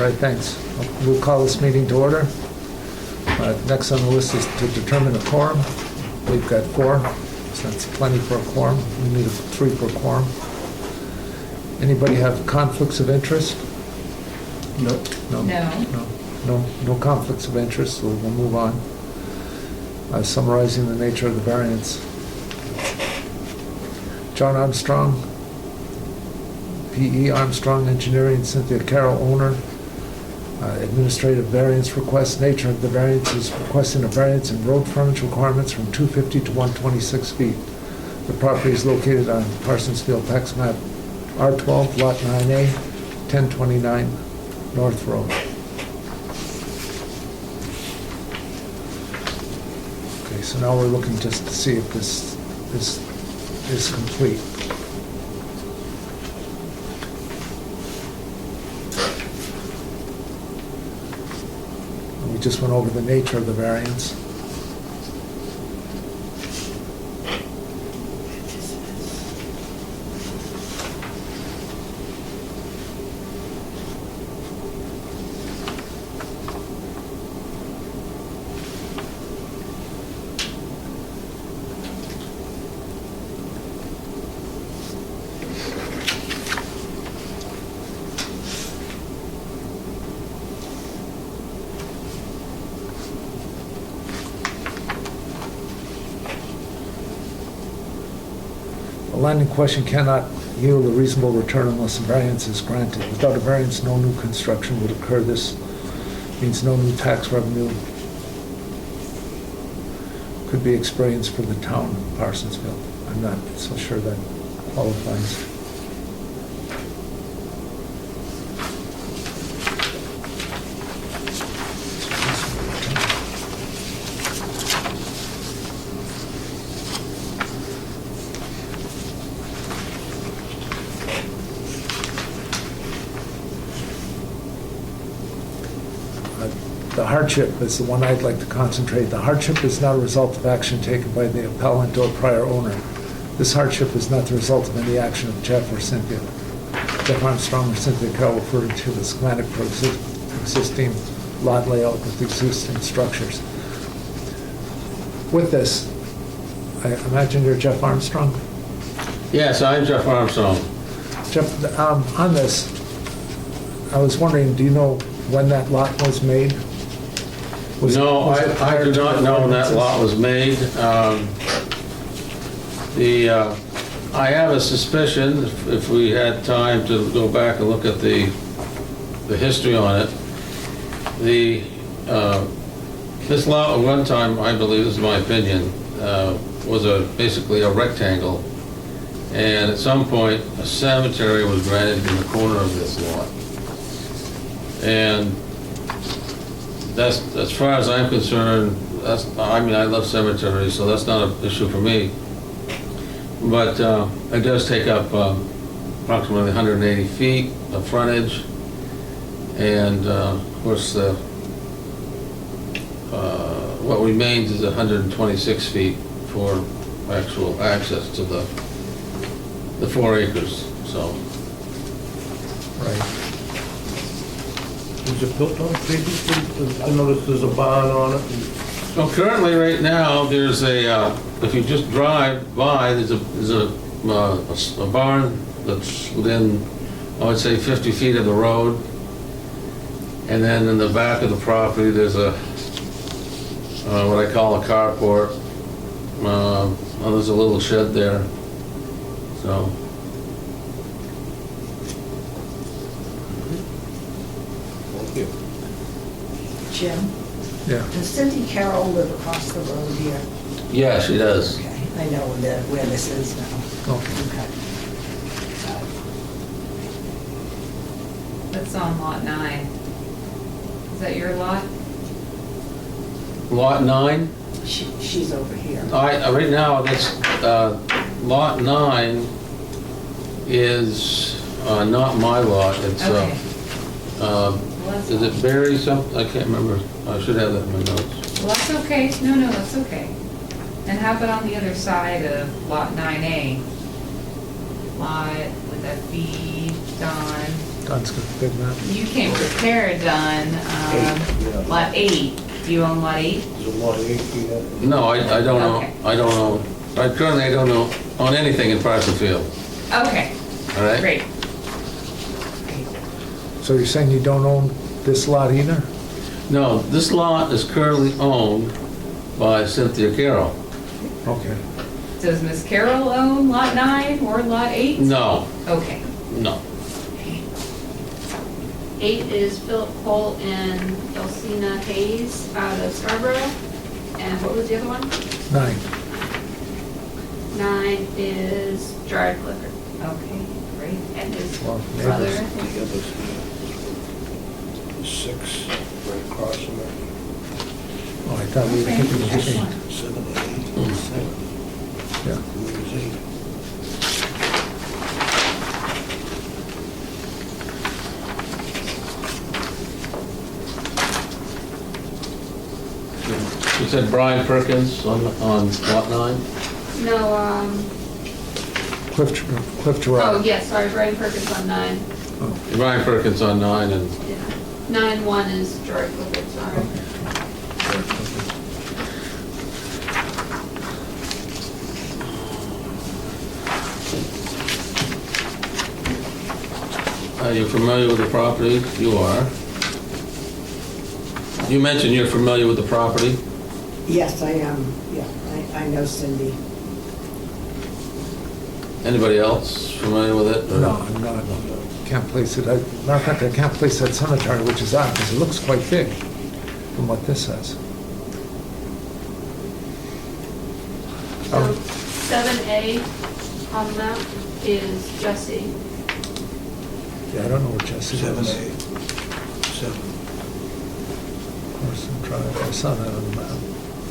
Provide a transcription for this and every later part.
All right, thanks. We'll call this meeting to order. Next on the list is to determine a quorum. We've got 4, so that's plenty for a quorum. We need 3 for a quorum. Anybody have conflicts of interest? No. No conflicts of interest, so we'll move on. Summarizing the nature of the variance. John Armstrong, P.E. Armstrong Engineering, Cynthia Carroll, owner. Administrative variance request. Nature of the variance is requesting a variance in road frontage requirements from 250 to 126 feet. The property is located on Parsonsfield Tax Map R12, Lot 9A, 1029 North Road. Okay, so now we're looking just to see if this is complete. We just went over the nature of the variance. The land in question cannot yield a reasonable return unless a variance is granted. Without a variance, no new construction would occur. This means no new tax revenue could be experienced for the town of Parsonsfield. I'm not so sure that qualifies. The hardship is the one I'd like to concentrate. The hardship is not a result of action taken by the appellant or prior owner. This hardship is not the result of any action of Jeff or Cynthia. Jeff Armstrong or Cynthia Carroll referred to the schematic for existing lot layout with existing structures. With this, I imagine you're Jeff Armstrong? Yes, I'm Jeff Armstrong. Jeff, on this, I was wondering, do you know when that lot was made? No, I do not know when that lot was made. I have a suspicion, if we had time to go back and look at the history on it, this lot at one time, I believe, this is my opinion, was basically a rectangle, and at some point a cemetery was granted in the corner of this lot. And that's, as far as I'm concerned, I mean, I love cemeteries, so that's not an issue for me. But it does take up approximately 180 feet of frontage, and of course, what remains is 126 feet for actual access to the 4 acres. So. Right. Is it built on previously? I noticed there's a barn on it. Well, currently, right now, there's a, if you just drive by, there's a barn that's within, I would say, 50 feet of the road. And then in the back of the property, there's a, what I call a carport. Well, there's a little shed there, so. Thank you. Jim, Yeah. does Cindy Carroll live across the road here? Yeah, she does. Okay, I know where this is now. Okay. Okay. That's on lot 9. Is that your lot? Lot 9? She's over here. Right now, that's, lot 9 is not my lot. It's, Okay. Well, that's is it Barry something? I can't remember. I should have that in my notes. Well, that's okay. No, that's okay. And how about on the other side of lot 9A? Lot, would that be Don? Dunn's got a big map. You came prepared, Don. Yeah. Lot 8. Do you own lot 8? There's a lot of 8 feet up. No, I don't know, Okay. I don't know, currently I don't know on anything in Parsons Field, Okay, all right? great. So you're saying you don't own this lot either? No, this lot is currently owned by Cynthia Carroll. Okay. Does Miss Carroll own lot 9 or lot 8? No, Okay. no. 8 is Philip Cole and Elcina Hayes out of Scarborough. And what was the other one? 9. 9 is Gerard Clifford Okay, great. and his Well, brother. neighbors. The other's 6 right across from it. Oh, I thought we were Okay, thinking of 8. excellent. 7 or 8. 7. Yeah. Where's 8? You said Brian Perkins on lot 9? No, Cliff Gerard. oh, yes, sorry, Brian Perkins on 9. Brian Perkins on 9 and, Yeah. 9-1 is Gerard Clifford, sorry. are you familiar with the property? You are. You mentioned you're familiar with the property. Yes, I am, yeah, I know Cindy. Anybody else familiar with it? or- No, I'm not. Can't place it. Matter of fact, I can't place that cemetery, which is odd, because it looks quite big from what this says. So 7A on the map is Jesse. Yeah, I don't know what Jesse 7 is. 8. 7. Carson Drive, I saw that on the map.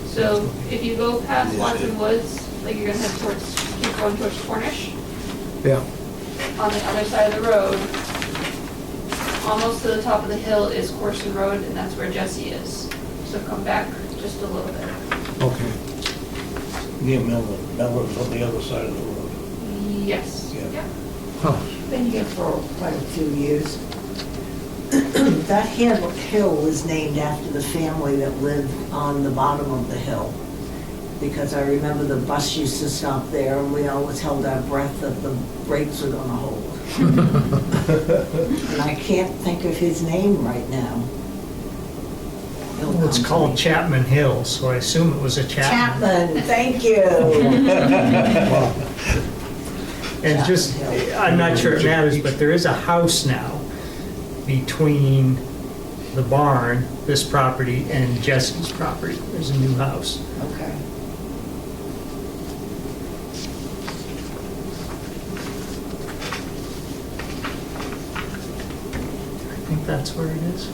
So if you go past Watson Woods, like you're gonna head towards, keep going towards Cornish, Yeah, on the other side of the road, almost to the top of the hill is Corson Road, and that's where Jesse is. So come back just a little bit. okay. Near Melvin. Melvin's on the other side of the road. Yes. Yeah. Yep. Huh. Been here for quite a few years. That hill was named after the family that lived on the bottom of the hill. Because I remember the bus used to stop there, and we always held our breath that the brakes were gonna hold. And I can't think of his name right now. He'll Well, it's come to called me. Chapman Hill, so I assume it was a Chapman. Chapman, thank you. And just, I'm not sure it matters, but there is a house now between the barn, this property, and Jesse's property. There's a new house. Okay. I think that's where it is.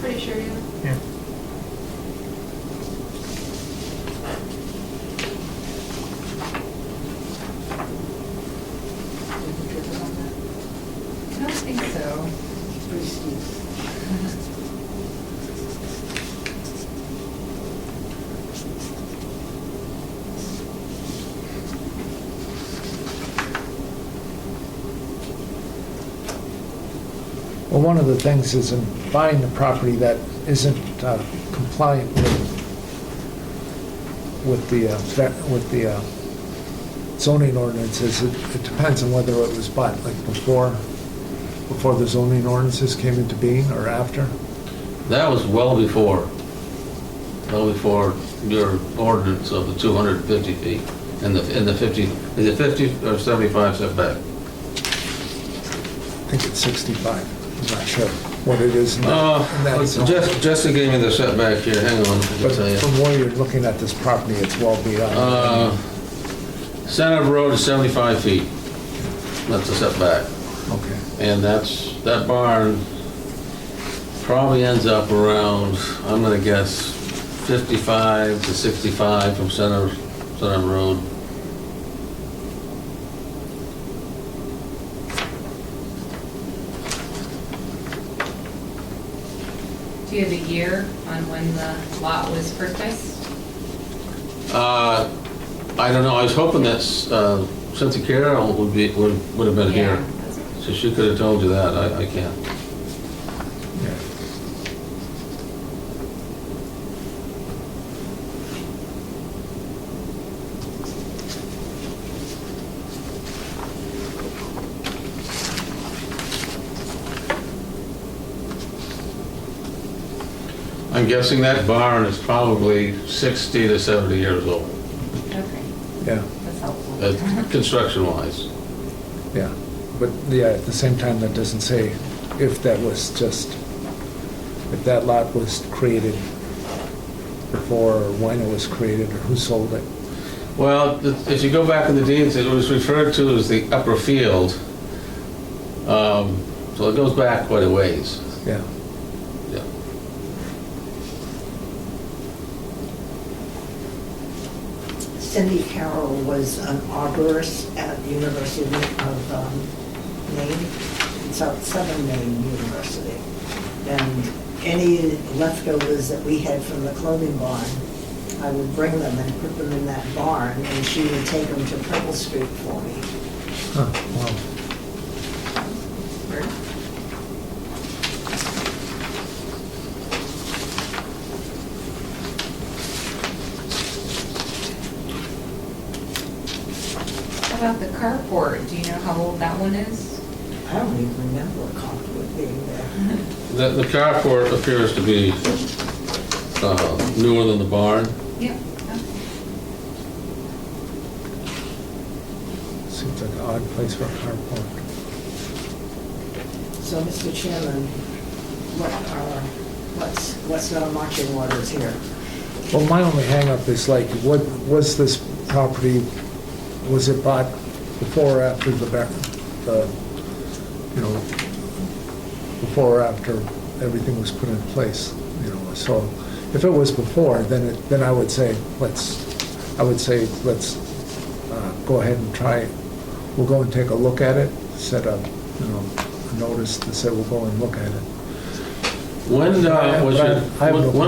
Pretty sure, yeah. Yeah. I don't think so. Pretty steep. Well, one of the things is in buying the property that isn't compliant with the zoning ordinances, it depends on whether it was bought like before the zoning ordinances came into being or after. That was well before your ordinance of the 250 feet and the 50, is it 50 or 75 setback? I think it's 65. I'm not sure what it is in that zone. Jessica gave me the setback here, hang on, I can But tell you. from where you're looking at this property, it's well beyond. Center of road is 75 feet. That's the setback. Okay. And that barn probably ends up around, I'm gonna guess, 55 to 65 from center road. Do you have a year on when the lot was purchased? I don't know, I was hoping that Cynthia Carroll would have been here. Yeah, that's- So she could have told you that, I can't. Yeah. I'm guessing that barn is probably 60 to 70 years old, Okay, Yeah, that's helpful. construction-wise. yeah. But, yeah, at the same time, that doesn't say if that was just, if that lot was created before, or when it was created, or who sold it. Well, if you go back in the deeds, it was referred to as the upper field. So it goes back quite a ways. Yeah. Yeah. Cindy Carroll was an arborist at the University of Maine, Southern Maine University. And any leftovers that we had from the clothing barn, I would bring them and put them in that barn, and she would take them to Purple Street for me. Huh, wow. How about the carport? Do you know how old that one is? I don't even remember a carport being there. The carport appears to be newer than the barn. Yep. Seems like an odd place for a carport. So, Mr. Chairman, what's our marching orders here? Well, my only hangup is like, what, was this property, was it bought before or after before or after everything was put in place, so if it was before, then I would say, let's go ahead and try, we'll go and take a look at it, set up, a notice to say we'll go and look at it. When no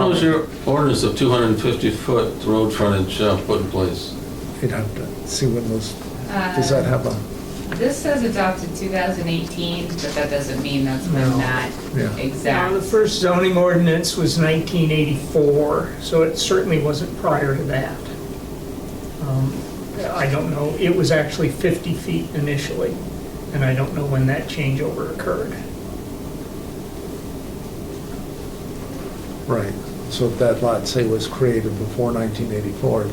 was your ordinance of 250-foot road frontage put in place? You'd have to see when those, does that have a, This says adopted 2018, but that doesn't mean that's when No. that Yeah. Now, exact. the first zoning ordinance was 1984, so it certainly wasn't prior to that. I don't know, it was actually 50 feet initially, and I don't know when that changeover occurred. right, so if that lot, say, was created before 1984,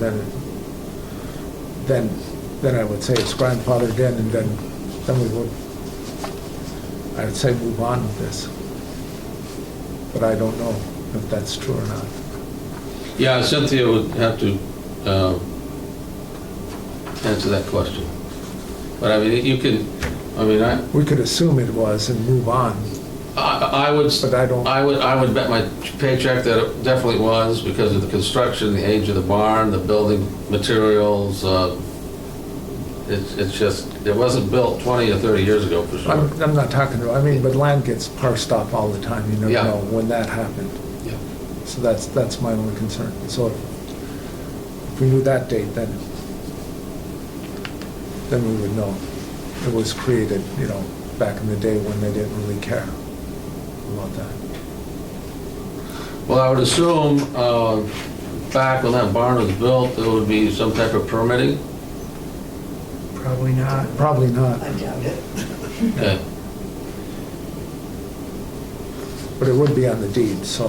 then I would say it's grandfathered in, and then we would, I would say move on with this. But I don't know if that's true or not. Yeah, Cynthia would have to answer that question. But I mean, you can, We could assume it was and move on, I would, but I don't, I would bet my paycheck that it definitely was because of the construction, the age of the barn, the building materials. It's just, it wasn't built 20 or 30 years ago for sure. I'm not talking about, but land gets parsed off all the time, you never Yeah. know when that happened. Yeah. So that's my only concern. So if we knew that date, then we would know. It was created, back in the day when they didn't really care about that. Well, I would assume back when that barn was built, there would be some type of permitting. Probably not. Probably not, I doubt it. Okay. but it would be on the deed, so,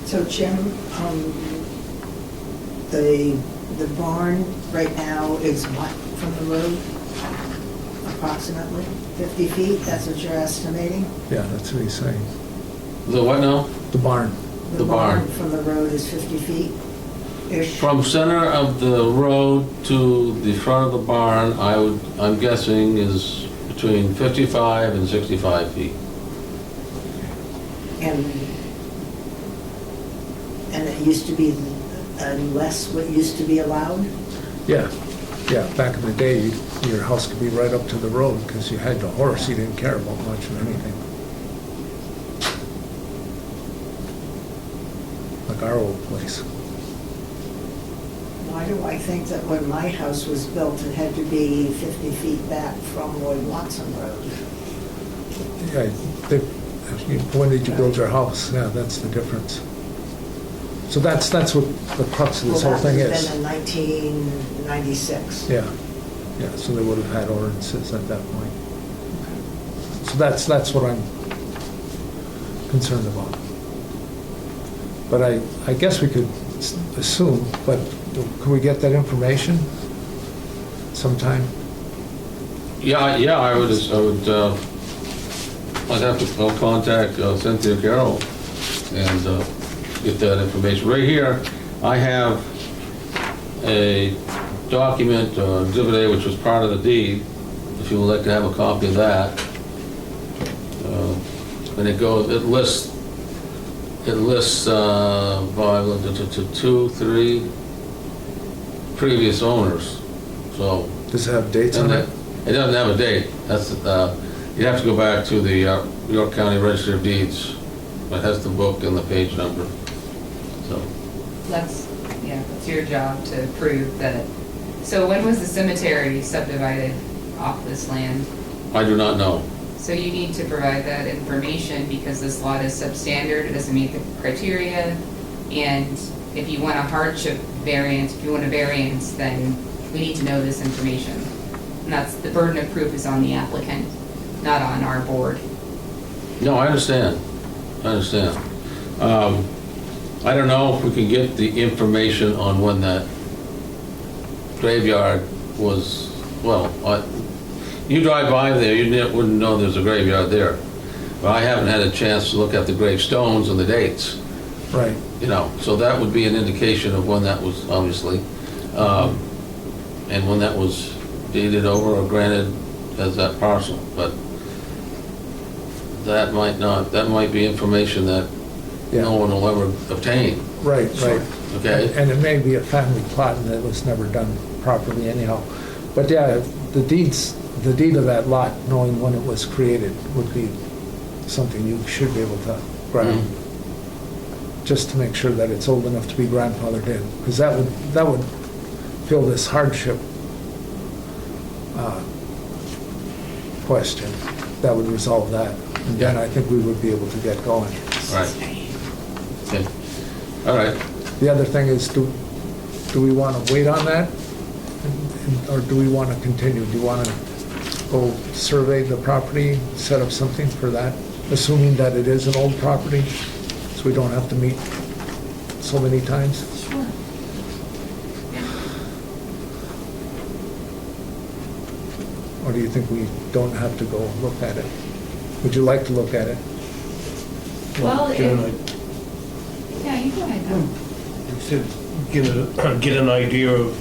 So Jim, the barn right now is what from the road? Approximately 50 feet, that's what you're estimating? yeah, that's what he's saying. The what now? The barn, The barn. From the road is 50 feet-ish? From center of the road to the front of the barn, I'm guessing is between 55 and 65 feet. And it used to be less what used to be allowed? yeah, back in the day, your house could be right up to the road, because you had the horse, you didn't care about much of anything. Like our old place. Why do I think that when my house was built, it had to be 50 feet back from Lloyd Watson Road? Yeah, when did you build your house? Yeah, that's the difference. So that's what the crux of this whole thing Well, that is. would have been in 1996. Yeah, yeah, so they would have had ordinances at that point. So that's what I'm concerned about. But I guess we could assume, but can we get that information sometime? Yeah, I'll contact Cynthia Carroll and get that information. Right here, I have a document, Exhibit A, which was part of the deed, if you would like to have a copy of that. And it lists by 2, 3 previous owners, so. Does it have dates on it? It doesn't have a date. That's, you have to go back to the York County Register of Deeds. It has the book and the page number, so. That's your job to prove that. So when was the cemetery subdivided off this land? I do not know. So you need to provide that information because this lot is substandard, it doesn't meet the criteria. And if you want a hardship variance, if you want a variance, then we need to know this information. And that's, the burden of proof is on the applicant, not on our board. No, I understand. I don't know if we can get the information on when that graveyard was, you drive by there, you wouldn't know there's a graveyard there. But I haven't had a chance to look at the gravestones and the dates, Right. so that would be an indication of when that was, obviously, and when that was deeded over or granted as that parcel, but that might be information that Yeah. no one will ever obtain, Right, right. okay? And it may be a family plot and it was never done properly anyhow. But yeah, the deed of that lot, knowing when it was created, would be something you should be able to grab. Just to make sure that it's old enough to be grandfathered in. Because that would fill this hardship question. That would resolve that. And then I think we would be able to get going. Right. Okay. All right. The other thing is, do we want to wait on that? Or do we want to continue? Do you want to go survey the property, set up something for that, assuming that it is an old property, so we don't have to meet so many times? Sure. Or do you think we don't have to go look at it? Would you like to look at it? Well, Get yeah, you go ahead. You said get an idea of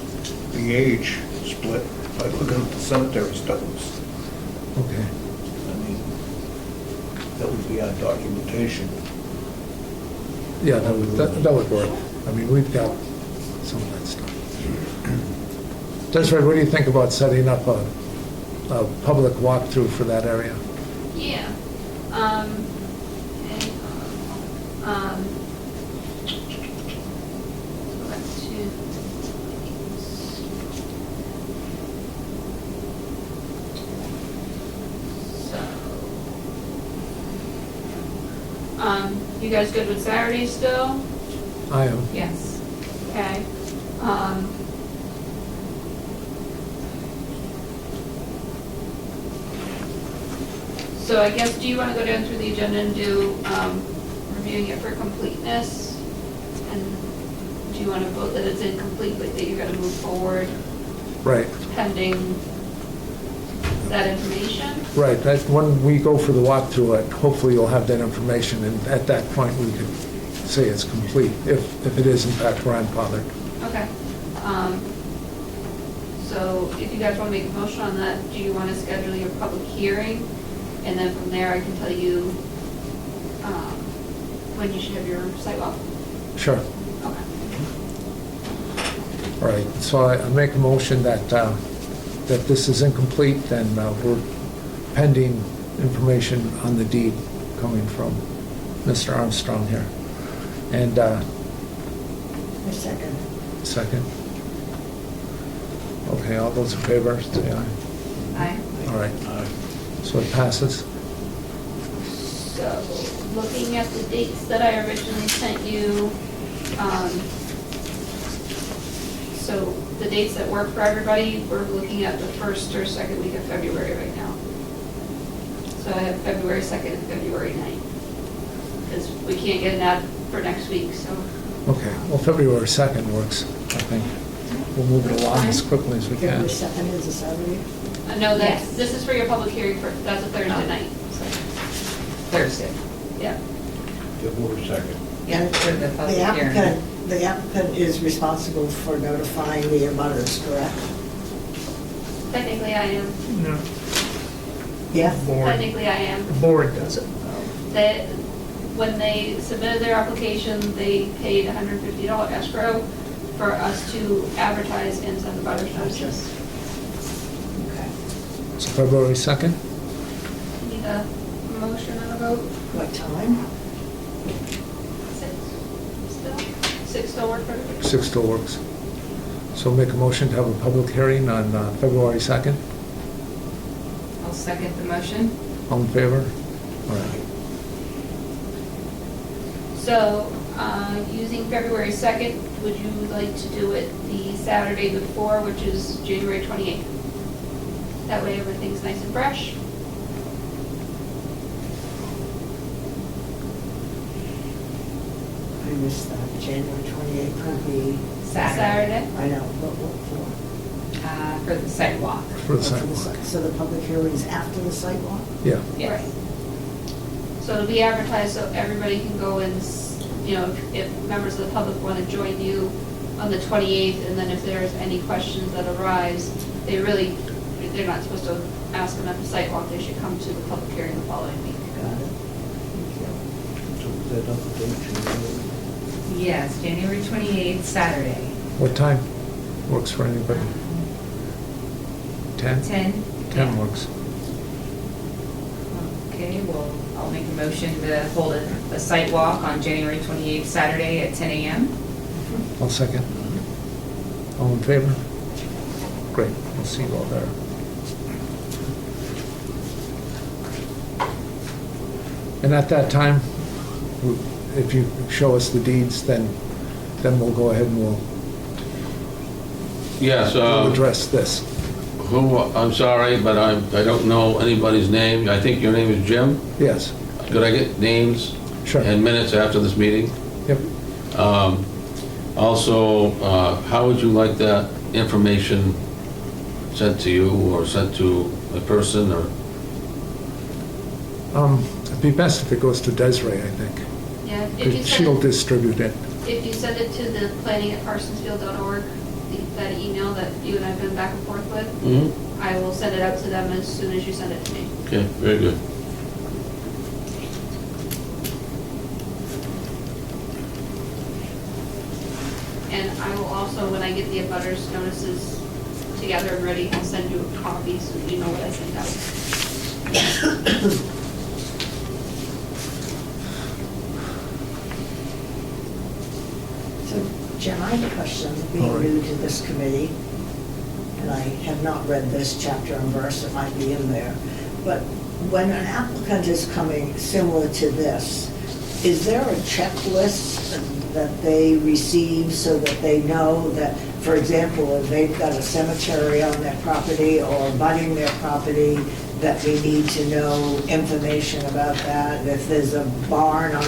the age split by looking at the cemetery stones. Okay. I mean, that would be our documentation. Yeah, that would work. I mean, we've got some of that stuff. Desiree, what do you think about setting up a public walkthrough for that area? Yeah. So that's 2. You guys good with Saturday still? I am. Yes. Okay. So I guess, do you want to go down through the agenda and do reviewing it for completeness? And do you want to vote that it's incomplete, but that you're going to move forward Right, pending that information? right. When we go for the walkthrough, hopefully you'll have that information, and at that point, we could say it's complete, if it is in fact grandfathered. Okay. So if you guys want to make a motion on that, do you want to schedule your public hearing? And then from there, I can tell you when you should have your sidewalk. Sure. Okay. All right, so I make a motion that this is incomplete, and we're pending information on the deed coming from Mr. Armstrong here. And A second. second, Okay, all those in favor, say aye. Aye. All right, so it passes. So, looking at the dates that I originally sent you, so the dates that work for everybody, we're looking at the first or second week of February right now. So I have February 2nd and February 9th. Because we can't get an ad for next week, so. Okay, well, February 2nd works, I think. We'll move it along as quickly as we can. February 2nd is a Saturday? No, Yes. this is for your public hearing for, that's a Thursday night, so, Thursday. yeah. February 2nd. Yeah, for the public The hearing. applicant is responsible for notifying the abutters, correct? Technically I am, No, Yeah? board, technically I am. the board does it. They, when they submitted their application, they paid $150 escrow for us to advertise and send the butters notices. Okay. So February 2nd? Need a motion and a vote? What time? 6 still? 6 still work for everybody? 6 still works. So make a motion to have a public hearing on February 2nd. I'll second the motion. All in favor? All right. So, using February 2nd, would you like to do it the Saturday before, which is January 28th? That way everything's nice and fresh. I missed that. January 28th would be, Saturday. I know, what for? For the sidewalk. For the Oh, for the sidewalk. si- So the public hearing is after the sidewalk? Yeah, Yes. So it'll be advertised so everybody can go and, you know, if members of the public want to join you on the 28th, and then if there's any questions that arise, they're not supposed to ask them at the sidewalk, they should come to the public hearing the following week. Got it. So is that up to date? Yes, January 28th, Saturday. what time works for anybody? 10? 10? 10 works. Okay, well, I'll make a motion to hold a site walk on January 28th, Saturday at 10 a.m. I'll second. All in favor? Great, we'll see you all there. And at that time, if you show us the deeds, then we'll go ahead and we'll Yes, address this. I'm sorry, but I don't know anybody's name. I think your name is Jim. Yes, Could I get names sure. and minutes after this meeting? Yep. Also, how would you like that information sent to you or sent to a person or? It'd be best if it goes to Desiree, I think, Yeah, if you because she'll send, distribute it. if you send it to the planning@parsonsfield.org, that email that you and I've been back and forth with, Mhm. I will send it out to them as soon as you send it to me. Okay, very good. And I will also, when I get the abutters notices together and ready, I'll send you a copy so that you know what I sent out. So, Jim, I have a question, All being right. new to this committee, and I have not read this chapter and verse, it might be in there, but when an applicant is coming similar to this, is there a checklist that they receive so that they know that, for example, if they've got a cemetery on their property or abutting their property, that we need to know information about that? If there's a barn on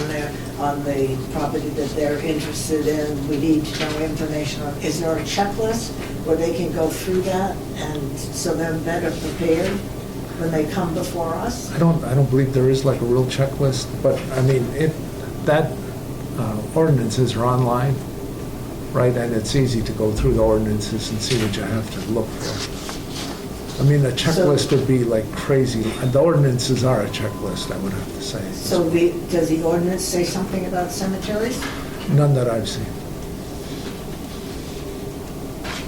the property that they're interested in, we need to know information on, is there a checklist where they can go through that and so they're better prepared when they come before us? I don't believe there is like a real checklist, but I mean, ordinances are online, right? And it's easy to go through the ordinances and see what you have to look for. I mean, a checklist would be like crazy. The ordinances are a checklist, I would have to say. So does the ordinance say something about cemeteries? None that I've seen.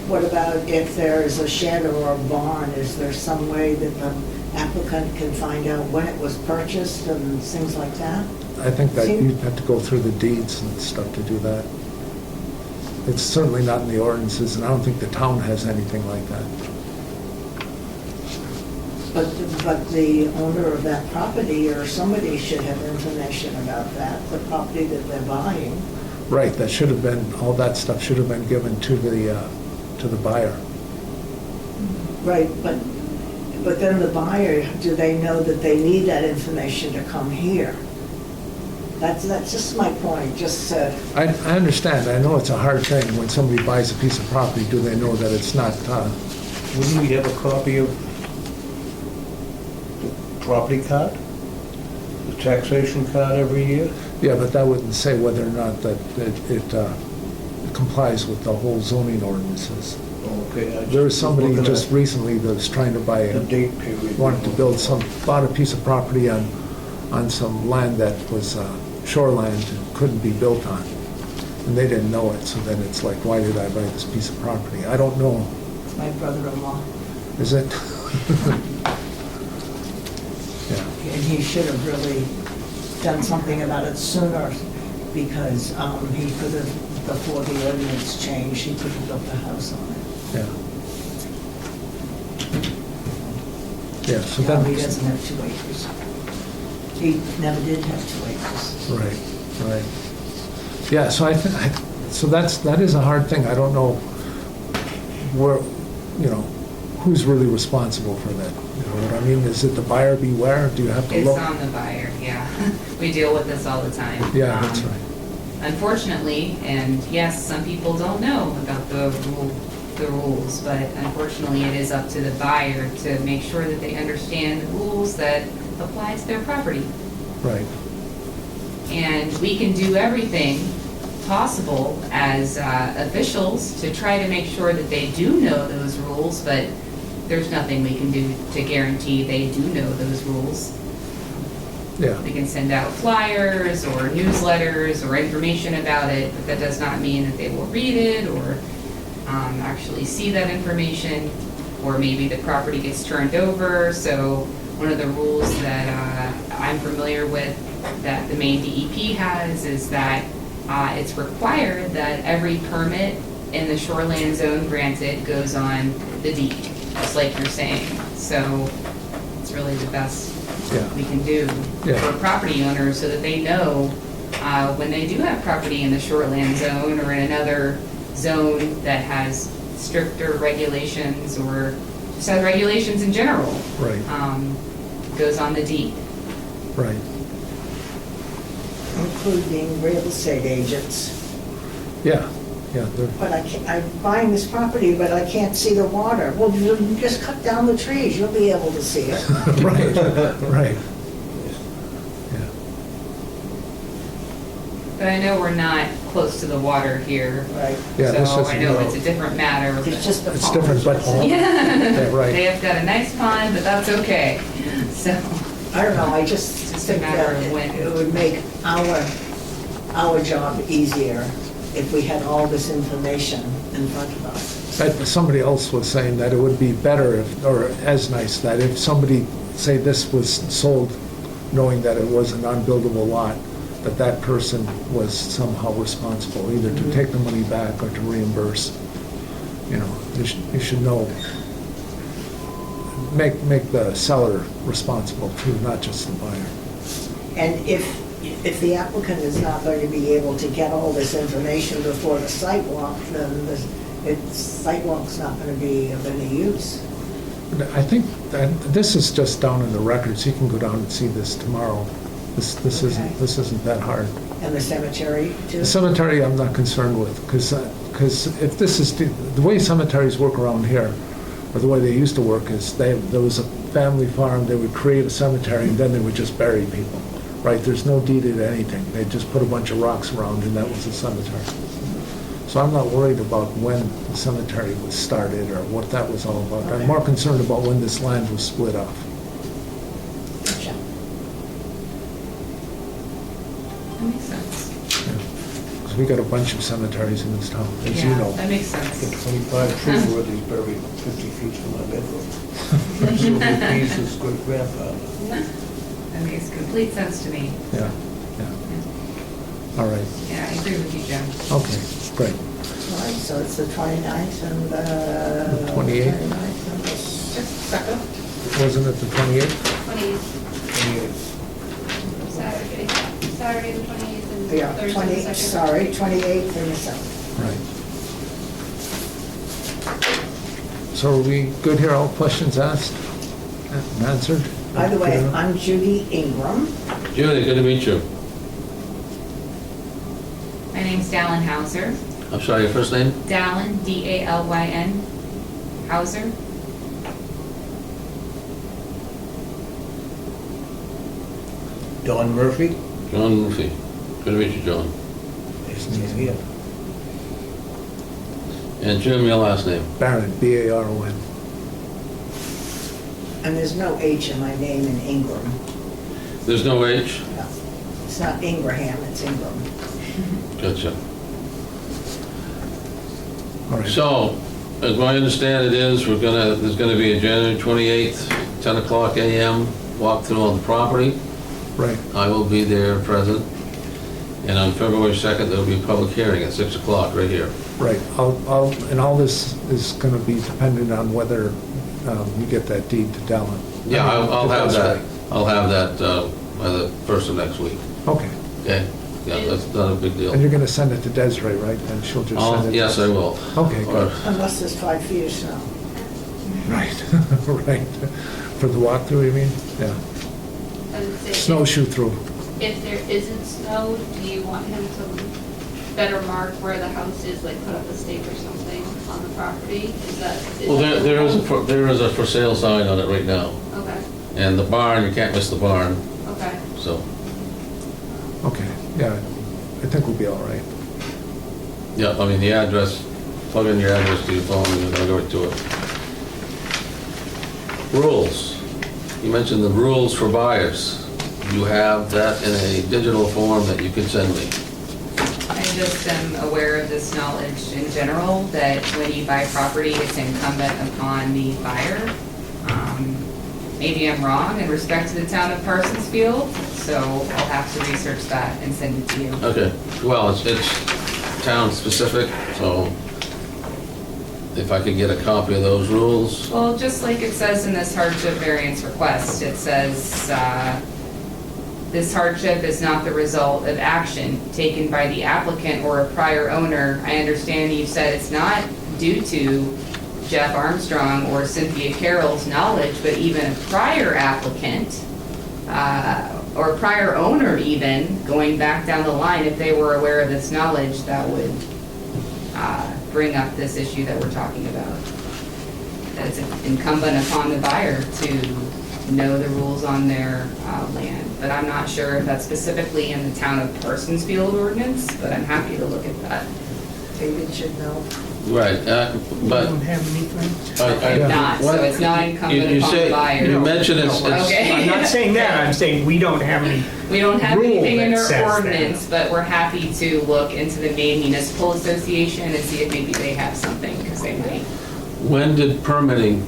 What about if there is a shed or a barn? Is there some way that the applicant can find out when it was purchased and things like that? I think that you'd have to go through the deeds and stuff to do that. it's certainly not in the ordinances, and I don't think the town has anything like that. But the owner of that property or somebody should have information about that, the property that they're buying. Right, that should have been, all that stuff should have been given to the buyer. Right, but then the buyer, do they know that they need that information to come here? That's just my point, just I understand, I know it's a hard thing, when somebody buys a piece of property, do they know that it's not, Wouldn't we have a copy of the property card? The taxation card every year? yeah, but that wouldn't say whether or not that it complies with the whole zoning ordinances. Okay. There was somebody looking just at recently that was trying to buy, the date period. wanted to build bought a piece of property on some land that was shoreland and couldn't be built on. And they didn't know it, so then it's like, why did I buy this piece of property? I don't know. my brother-in-law. Is it? Yeah, And he should have really done something about it sooner, because he could have, before the ordinance changed, he could have built a house on it. yeah. Yeah, so Now he that, doesn't have 2 acres. He never did have 2 acres. right, right. Yeah, so so that is a hard thing. I don't know where, who's really responsible for that. You know what I mean? Is it the buyer beware? Do you have to It's look? on the buyer, yeah. We deal with this all the time. Yeah, that's Um, right. Unfortunately, and yes, some people don't know about the rules, but unfortunately, it is up to the buyer to make sure that they understand the rules that apply to their property. Right, And we can do everything possible as officials to try to make sure that they do know those rules, but there's nothing we can do to guarantee they do know those rules. yeah, We can send out flyers or newsletters or information about it, but that does not mean that they will read it or actually see that information, or maybe the property gets turned over. So one of the rules that I'm familiar with that the Maine DEP has is that it's required that every permit in the shoreline zone granted goes on the deed, just like you're saying. So it's really the best yeah, we can do Yeah. for property owners so that they know when they do have property in the shoreline zone or in another zone that has stricter regulations or just has regulations in general, right, goes on the deed. right. Including real estate agents. Yeah, yeah, they're, But I'm buying this property, but I can't see the water. Well, you just cut down the trees, you'll be able to see it. right, right. Yeah, But I know we're not close to the water here. Right. Yeah, this So is, I know it's a different matter. It's just the It's different, but- pond. Yeah, right. They have got a nice pond, but that's okay. So, I don't know, I just It's just a think matter that of when. it would make our job easier if we had all this information in front of us. Somebody else was saying that it would be better if, or as nice, that if somebody, say this was sold knowing that it was an unbuildable lot, that person was somehow responsible, either to take the money back or to reimburse. You should know, make the seller responsible too, not just the buyer. And if the applicant is not going to be able to get all this information before the site walk, then the site walk's not going to be of any use. I think that this is just down in the records, you can go down and see this tomorrow. This Okay. isn't that hard. And the cemetery too? The cemetery I'm not concerned with, because if this is, the way cemeteries work around here, or the way they used to work, is there was a family farm, they would create a cemetery, and then they would just bury people, right? There's no deeded anything, they just put a bunch of rocks around, and that was a cemetery. So I'm not worried about when the cemetery was started, or what that was all about. I'm more concerned about when this land was split off. Gotcha. that makes sense. Because we got a bunch of cemeteries in this town, as you Yeah, know. that makes I sense. think 25 Trueworthy's buried 50 feet from my bedroom. Sylvia Peace's great-grandfather. That makes complete sense to me. Yeah, yeah. All right, Yeah, I agree with you, Jim. okay, great. All right, so it's the 29th and the... 28th? 29th and the 2nd. Wasn't it the 28th? 28th, Saturday, Saturday the 28th and Yeah, Thursday 28th, the 2nd. sorry, 28th and the 2nd. Right. So are we good here, all questions asked and answered? By the way, I'm Judy Ingram. Judy, good to meet you. My name's Dallin Hauser. I'm sorry, your first name? Dallin, D-A-L-Y-N, Hauser. Don Murphy? John Murphy. Good to meet you, John. Nice to meet you. And Jim, your last name? Baron, B-A-R-O-N. And there's no H in my name in Ingram. There's no H? No. It's not Ingraham, it's Ingram. Gotcha. All right. So, as I understand it is, there's gonna be a January 28th, 10 o'clock a.m. walkthrough on the property. Right, I will be there present. And on February 2nd, there'll be a public hearing at 6 o'clock right here. right. And all this is going to be dependent on whether you get that deed to Dallin. Yeah, I'll have That's that. right. I'll have that by the first of next week. Okay. Okay? Yeah, that's not a big And deal. you're going to send it to Desiree, right? And she'll just send it? Yes, I will. Okay, good. Unless there's 5 feet of snow. Right, right. For the walkthrough, you mean? Yeah. I would say Snowshoe through. if there isn't snow, do you want him to better mark where the house is, like put up a stake or something on the property? Is that? Well, there is a for sale sign on it right now. Okay, And the barn, you can't miss the barn, okay. so, Okay, yeah, I think we'll be all right. yeah, I mean, the address, plug in your address to your phone and I'll go right to it. Rules. You mentioned the rules for buyers. You have that in a digital form that you can send me. I just am aware of this knowledge in general, that when you buy property, it's incumbent upon the buyer. Maybe I'm wrong in respect to the town of Parsonsfield, so I'll have to research that and send it to you. Okay, well, it's town specific, so if I could get a copy of those rules. Well, just like it says in this hardship variance request, it says, this hardship is not the result of action taken by the applicant or a prior owner. I understand you said it's not due to Jeff Armstrong or Cynthia Carroll's knowledge, but even a prior applicant, or prior owner even, going back down the line, if they were aware of this knowledge, that would bring up this issue that we're talking about. That it's incumbent upon the buyer to know the rules on their land. But I'm not sure if that's specifically in the town of Parsonsfield ordinance, but I'm happy to look at that. David should know. Right, We but don't have anything. If not, so it's not incumbent you upon the say, buyer. you mentioned it's, Okay. I'm not saying that, I'm saying we don't have any. We don't have Rule anything in that our says that. ordinance, but we're happy to look into the Maine Municipal Association and see if maybe they have something, because they might. when did permitting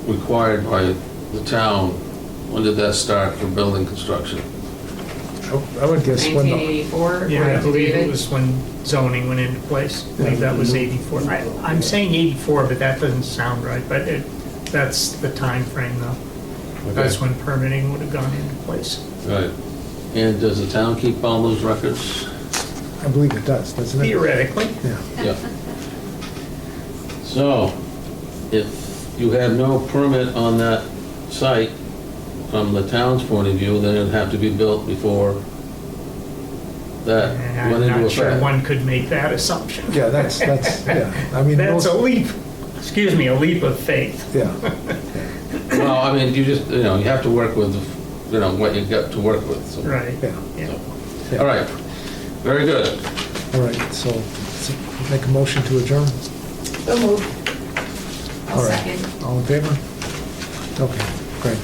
required by the town, when did that start for building construction? I would guess when the, 1984, Yeah, I according to believe it David. was when zoning went into place. I believe that was 84. I'm saying 84, but that doesn't sound right, but that's the time frame though. That's when permitting would have gone into place. Right. And does the town keep all those records? I believe it does, doesn't it? Theoretically. Yeah, Yeah. So, if you have no permit on that site, from the town's point of view, then it'd have to be built before that And went I'm into not sure effect. one could make that assumption. yeah, that's, yeah, I mean, That's a most, leap, excuse me, a leap of faith. yeah, Well, I mean, you just, you have to work with, what you've got to work with, so. Right. yeah. Yeah. Yeah. All right, very good. All right, so make a motion to adjourn? So moved. I'll All right. second. All in favor? Okay, great.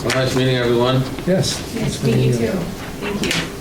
Well, nice meeting everyone. Yes. Nice it's to meet you been, too. Thank you.